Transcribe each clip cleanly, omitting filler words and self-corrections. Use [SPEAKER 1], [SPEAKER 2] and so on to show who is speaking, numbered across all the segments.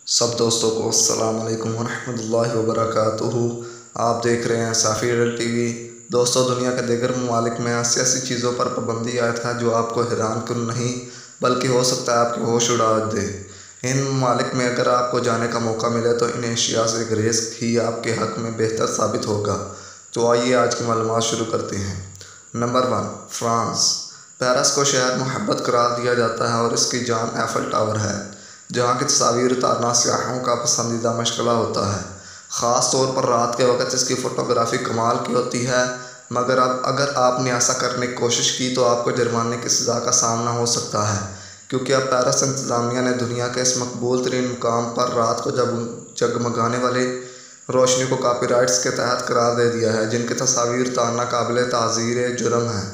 [SPEAKER 1] सब दोस्तों को अस्सलाम वालेकुम वरहमतुल्लाहि वबरकातुहू। आप देख रहे हैं साफ़ी एडल्ट टीवी। दोस्तों, दुनिया के दीगर ममालिक में ऐसी ऐसी चीज़ों पर पाबंदी आयत है जो आपको हैरान क्यों नहीं बल्कि हो सकता है आपके होश उड़ा दे। इन ममालिक में अगर आपको जाने का मौका मिले तो इन एशिया से गुरेज़ ही आपके हक़ में बेहतर साबित होगा। तो आइए आज की मालूमात शुरू करते हैं। Number 1, France. पेरिस को शहर मोहब्बत करार दिया जाता है और इसकी जान एफल टावर है, जहाँ की तस्वीर उतारना सियाहों का पसंदीदा मशगला होता है। ख़ास तौर पर रात के वक्त इसकी फ़ोटोग्राफ़ी कमाल की होती है, मगर अब अगर आपने ऐसा करने की कोशिश की तो आपको जुर्माने की सज़ा का सामना हो सकता है, क्योंकि अब पेरिस इंतज़ामिया ने दुनिया के इस मकबूल तरीन मुकाम पर रात को जगमगाने वाले रोशनी को कॉपीराइट्स के तहत करार दे दिया है, जिनकी तस्वीर उतारना काबिल ताज़ीर जुर्म है।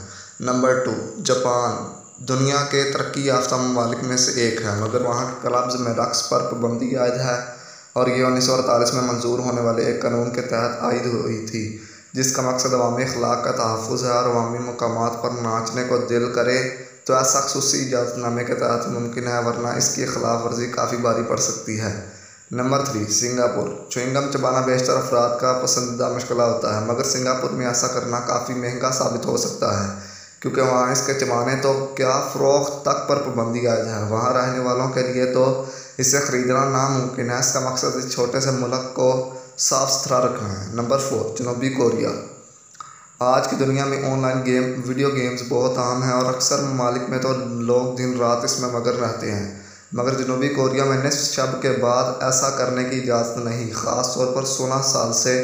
[SPEAKER 1] Number 2, Japan. दुनिया के तरक्की याफ्ता ममालिक में से एक है, मगर वहाँ के क्लब्स में रक्स पर पाबंदी आयद है और ये 1948 में मंजूर होने वाले एक कानून के तहत आयद हुई थी, जिसका मकसद अवामी अखलाक का तहफ़्फ़ुज़ है और अवामी मकामात पर नाचने को दिल करे तो ऐसा ख़ुसूसी इजाज़तनामे के तहत मुमकिन है, वरना इसकी खिलाफ वर्जी काफ़ी भारी पड़ सकती है। Number 3, Singapore. च्युइंगम चबाना बेशतर अफराद का पसंदीदा मशगला होता है, मगर सिंगापुर में ऐसा करना काफ़ी महंगा साबित हो सकता है, क्योंकि वहाँ इसके चबाने तो क्या फ़रोख्त तक पर पाबंदी आयद है। वहाँ रहने वालों के लिए तो इसे ख़रीदना नामुमकिन है। इसका मकसद इस छोटे से मुल्क को साफ़ सुथरा रखना है। नंबर 4, जनूबी कोरिया। आज की दुनिया में ऑनलाइन वीडियो गेम्स बहुत आम हैं और अक्सर ममालिक में तो लोग दिन रात इसमें मगन रहते हैं, मगर जनूबी कोरिया में निस्फ़ शब के बाद ऐसा करने की इजाज़त नहीं। ख़ास तौर पर 16 साल से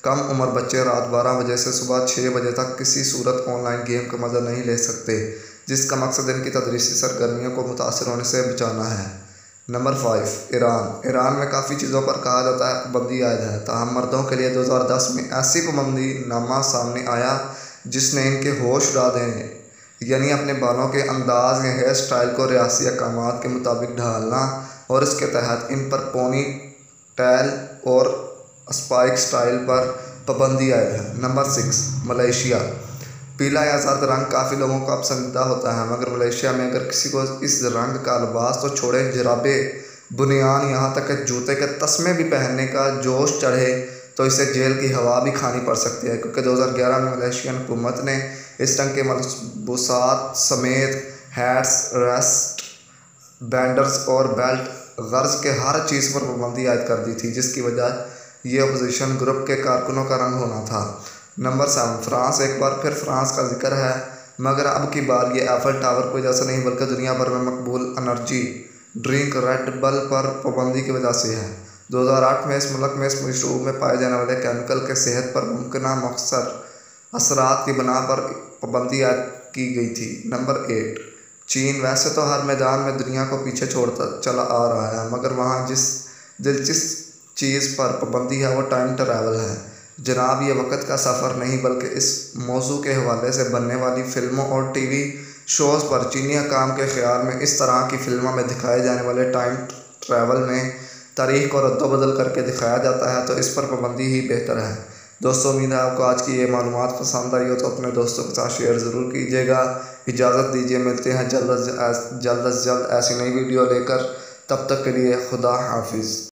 [SPEAKER 1] कम उम्र बच्चे रात 12 बजे से सुबह 6 बजे तक किसी सूरत ऑनलाइन गेम का मज़ा नहीं ले सकते, जिसका मकसद इनकी तदरीसी सरगर्मियों को मुतासर होने से बचाना है। Number 5, Iran. ईरान में काफ़ी चीज़ों पर कहा जाता है पाबंदी आयद है, ताहम मर्दों के लिए 2010 में ऐसी पाबंदी नामा सामने आया जिसने इनके होश उड़ा देने, यानी अपने बालों के अंदाज या हेयर स्टाइल को रियासी अहकामात के मुताबिक ढालना, और इसके तहत इन पर पोनी टेल और स्पाइक स्टाइल पर पाबंदी आयद है। Number 6, Malaysia. पीला या जर्द रंग काफ़ी लोगों का पसंदीदा होता है, मगर मलेशिया में अगर किसी को इस रंग का लिबास तो छोड़े, जराबे, बुनियान, यहाँ तक कि जूते के तस्मे भी पहनने का जोश चढ़े तो इसे जेल की हवा भी खानी पड़ सकती है, क्योंकि 2011 में मलेशियन हुकूमत ने इस रंग के मलबूसात समेत हैट्स, रेस्ट बैंडर्स और बेल्ट गर्ज के हर चीज़ पर पाबंदी आयद कर दी थी, जिसकी वजह ये अपोजिशन ग्रुप के कारकुनों का रंग होना था। Number 7, France. एक बार फिर फ्रांस का जिक्र है, मगर अब की बार ये एफल टावर की वजह से नहीं बल्कि दुनिया भर में मकबूल एनर्जी ड्रिंक रेड बुल पर पाबंदी की वजह से है। 2008 में इस मुल्क में इस मशरूब में पाए जाने वाले केमिकल के सेहत पर मुमकिन मौसर असरात की बिना पर पाबंदी आयद की गई थी। नंबर 8, चीन। वैसे तो हर मैदान में दुनिया को पीछे छोड़ता चला आ रहा है, मगर वहाँ जिस दिलचस्प चीज़ पर पाबंदी है वो टाइम ट्रैवल है। जनाब, ये वक्त का सफ़र नहीं बल्कि इस मौजू के हवाले से बनने वाली फ़िल्मों और टीवी शोज़ पर चीनी हुकाम के ख़्याल में इस तरह की फ़िल्मों में दिखाए जाने वाले टाइम ट्रैवल में तारीख़ को रद्द-बदल करके दिखाया जाता है, तो इस पर पाबंदी ही बेहतर है। दोस्तों, उम्मीद है आपको आज की ये मालूमात पसंद आई हो तो अपने दोस्तों के साथ शेयर ज़रूर कीजिएगा। इजाज़त दीजिए, मिलते हैं जल्द अज़ जल्द ऐसी नई वीडियो लेकर। तब तक के लिए खुदा हाफिज़।